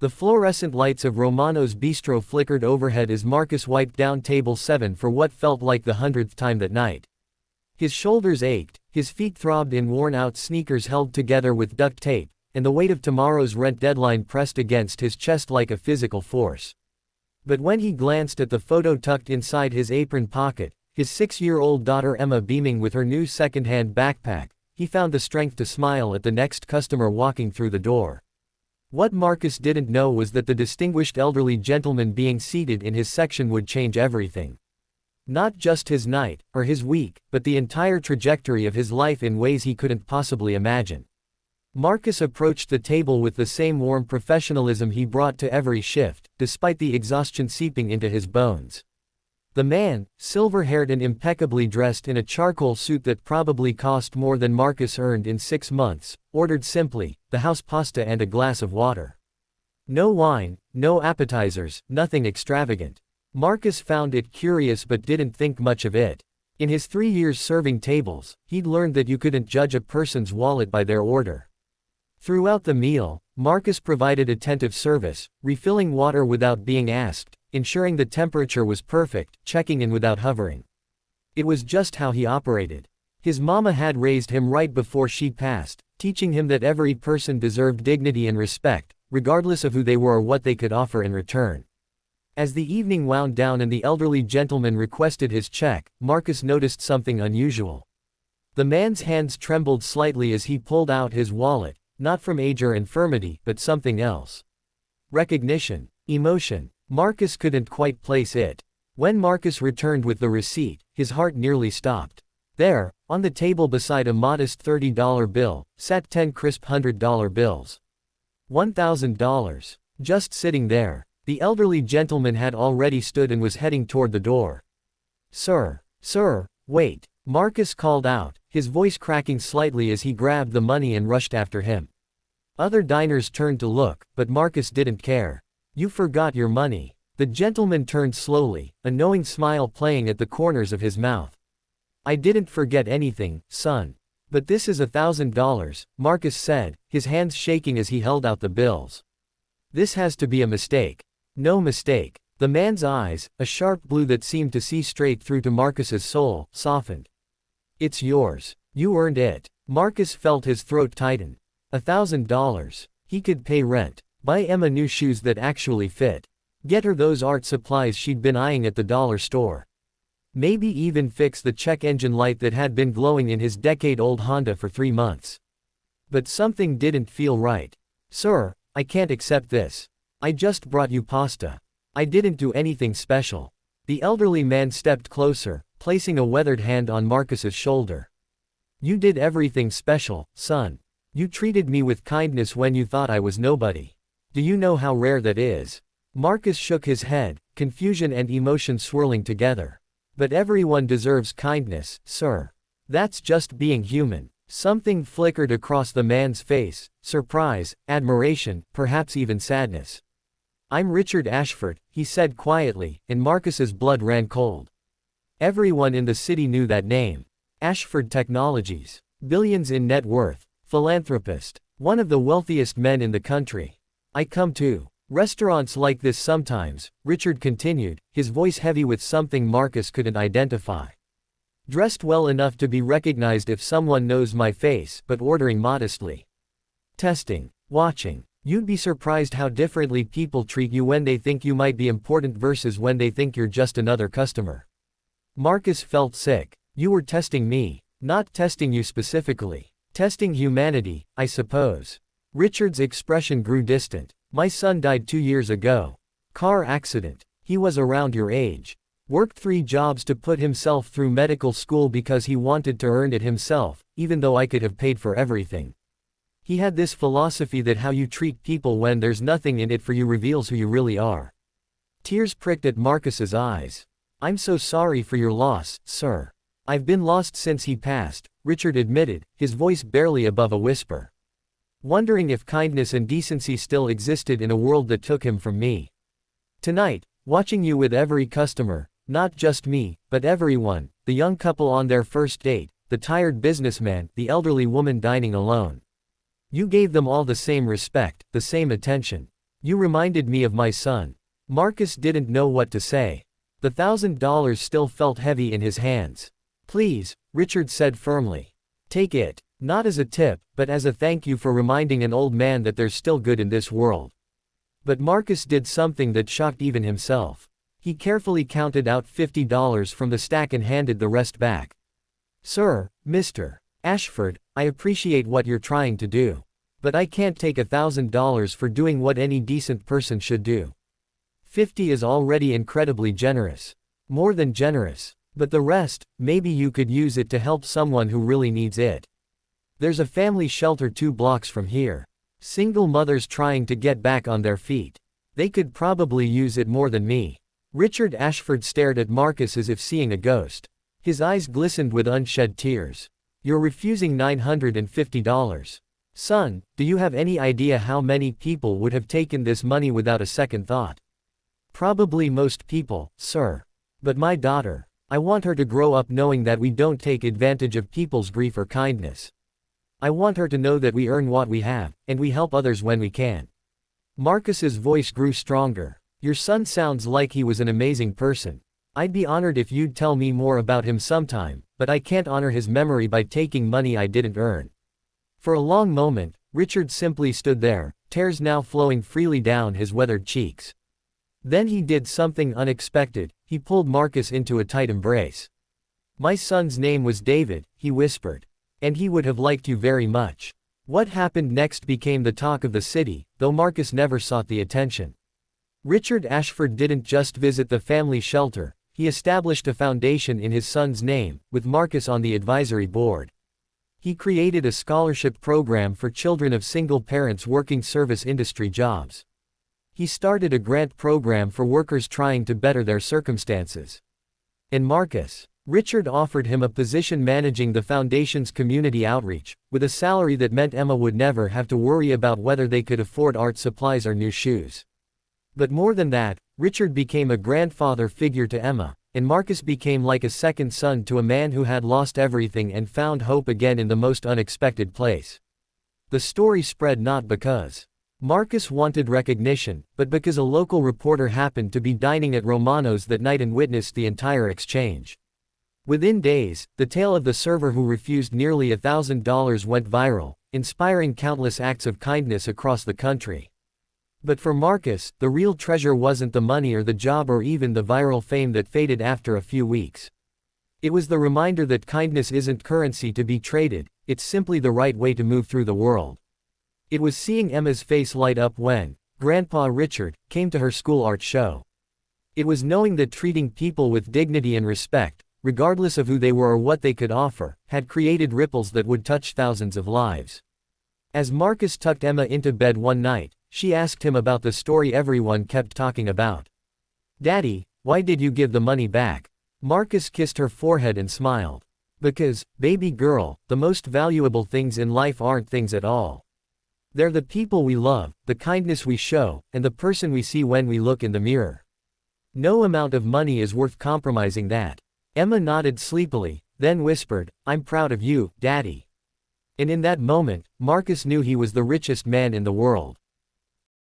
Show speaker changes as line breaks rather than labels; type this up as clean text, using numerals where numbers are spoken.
The fluorescent lights of Romano's bistro flickered overhead as Marcus wiped down table 7 for what felt like the 100th time that night. His shoulders ached, his feet throbbed in worn-out sneakers held together with duct tape, and the weight of tomorrow's rent deadline pressed against his chest like a physical force. But when he glanced at the photo tucked inside his apron pocket, his 6-year-old daughter Emma beaming with her new second-hand backpack, he found the strength to smile at the next customer walking through the door. What Marcus didn't know was that the distinguished elderly gentleman being seated in his section would change everything. Not just his night, or his week, but the entire trajectory of his life in ways he couldn't possibly imagine. Marcus approached the table with the same warm professionalism he brought to every shift, despite the exhaustion seeping into his bones. The man, silver-haired and impeccably dressed in a charcoal suit that probably cost more than Marcus earned in 6 months, ordered simply, the house pasta and a glass of water. No wine, no appetizers, nothing extravagant. Marcus found it curious but didn't think much of it. In his 3 years serving tables, he'd learned that you couldn't judge a person's wallet by their order. Throughout the meal, Marcus provided attentive service, refilling water without being asked, ensuring the temperature was perfect, checking in without hovering. It was just how he operated. His mama had raised him right before she passed, teaching him that every person deserved dignity and respect, regardless of who they were or what they could offer in return. As the evening wound down and the elderly gentleman requested his check, Marcus noticed something unusual. The man's hands trembled slightly as he pulled out his wallet, not from age or infirmity, but something else. Recognition. Emotion. Marcus couldn't quite place it. When Marcus returned with the receipt, his heart nearly stopped. There, on the table beside a modest $30 bill, sat 10 crisp $100 bills. $1,000. Just sitting there. The elderly gentleman had already stood and was heading toward the door. Sir, wait, Marcus called out, his voice cracking slightly as he grabbed the money and rushed after him. Other diners turned to look, but Marcus didn't care. You forgot your money. The gentleman turned slowly, a knowing smile playing at the corners of his mouth. I didn't forget anything, son. But this is $1,000, Marcus said, his hands shaking as he held out the bills. This has to be a mistake. No mistake. The man's eyes, a sharp blue that seemed to see straight through to Marcus's soul, softened. It's yours. You earned it. Marcus felt his throat tighten. $1,000. He could pay rent, buy Emma new shoes that actually fit, get her those art supplies she'd been eyeing at the dollar store. Maybe even fix the check engine light that had been glowing in his decade-old Honda for 3 months. But something didn't feel right. Sir, I can't accept this. I just brought you pasta. I didn't do anything special. The elderly man stepped closer, placing a weathered hand on Marcus's shoulder. You did everything special, son. You treated me with kindness when you thought I was nobody. Do you know how rare that is? Marcus shook his head, confusion and emotion swirling together. But everyone deserves kindness, sir. That's just being human. Something flickered across the man's face, surprise, admiration, perhaps even sadness. I'm Richard Ashford, he said quietly, and Marcus's blood ran cold. Everyone in the city knew that name. Ashford Technologies. Billions in net worth. Philanthropist. One of the wealthiest men in the country. I come to restaurants like this sometimes, Richard continued, his voice heavy with something Marcus couldn't identify. Dressed well enough to be recognized if someone knows my face, but ordering modestly. Testing. Watching. You'd be surprised how differently people treat you when they think you might be important versus when they think you're just another customer. Marcus felt sick. You were testing me. Not testing you specifically. Testing humanity, I suppose. Richard's expression grew distant. My son died 2 years ago. Car accident. He was around your age. Worked 3 jobs to put himself through medical school because he wanted to earn it himself, even though I could have paid for everything. He had this philosophy that how you treat people when there's nothing in it for you reveals who you really are. Tears pricked at Marcus's eyes. I'm so sorry for your loss, sir. I've been lost since he passed, Richard admitted, his voice barely above a whisper. Wondering if kindness and decency still existed in a world that took him from me. Tonight, watching you with every customer, not just me, but everyone, the young couple on their first date, the tired businessman, the elderly woman dining alone. You gave them all the same respect, the same attention. You reminded me of my son. Marcus didn't know what to say. The $1,000 still felt heavy in his hands. Please, Richard said firmly. Take it. Not as a tip, but as a thank you for reminding an old man that there's still good in this world. But Marcus did something that shocked even himself. He carefully counted out $50 from the stack and handed the rest back. Sir, Mr. Ashford, I appreciate what you're trying to do. But I can't take $1,000 for doing what any decent person should do. 50 is already incredibly generous. More than generous. But the rest, maybe you could use it to help someone who really needs it. There's a family shelter 2 blocks from here. Single mothers trying to get back on their feet. They could probably use it more than me. Richard Ashford stared at Marcus as if seeing a ghost. His eyes glistened with unshed tears. You're refusing $950. Son, do you have any idea how many people would have taken this money without a second thought? Probably most people, sir. But my daughter, I want her to grow up knowing that we don't take advantage of people's grief or kindness. I want her to know that we earn what we have, and we help others when we can. Marcus's voice grew stronger. Your son sounds like he was an amazing person. I'd be honored if you'd tell me more about him sometime, but I can't honor his memory by taking money I didn't earn. For a long moment, Richard simply stood there, tears now flowing freely down his weathered cheeks. Then he did something unexpected. He pulled Marcus into a tight embrace. My son's name was David, he whispered. And he would have liked you very much. What happened next became the talk of the city, though Marcus never sought the attention. Richard Ashford didn't just visit the family shelter, he established a foundation in his son's name, with Marcus on the advisory board. He created a scholarship program for children of single parents working service industry jobs. He started a grant program for workers trying to better their circumstances. And Marcus, Richard offered him a position managing the foundation's community outreach, with a salary that meant Emma would never have to worry about whether they could afford art supplies or new shoes. But more than that, Richard became a grandfather figure to Emma, and Marcus became like a second son to a man who had lost everything and found hope again in the most unexpected place. The story spread not because Marcus wanted recognition, but because a local reporter happened to be dining at Romano's that night and witnessed the entire exchange. Within days, the tale of the server who refused nearly $1,000 went viral, inspiring countless acts of kindness across the country. But for Marcus, the real treasure wasn't the money or the job or even the viral fame that faded after a few weeks. It was the reminder that kindness isn't currency to be traded, it's simply the right way to move through the world. It was seeing Emma's face light up when Grandpa Richard came to her school art show. It was knowing that treating people with dignity and respect, regardless of who they were or what they could offer, had created ripples that would touch thousands of lives. As Marcus tucked Emma into bed one night, she asked him about the story everyone kept talking about. Daddy, why did you give the money back? Marcus kissed her forehead and smiled. Because, baby girl, the most valuable things in life aren't things at all. They're the people we love, the kindness we show, and the person we see when we look in the mirror. No amount of money is worth compromising that. Emma nodded sleepily, then whispered, I'm proud of you, Daddy. And in that moment, Marcus knew he was the richest man in the world.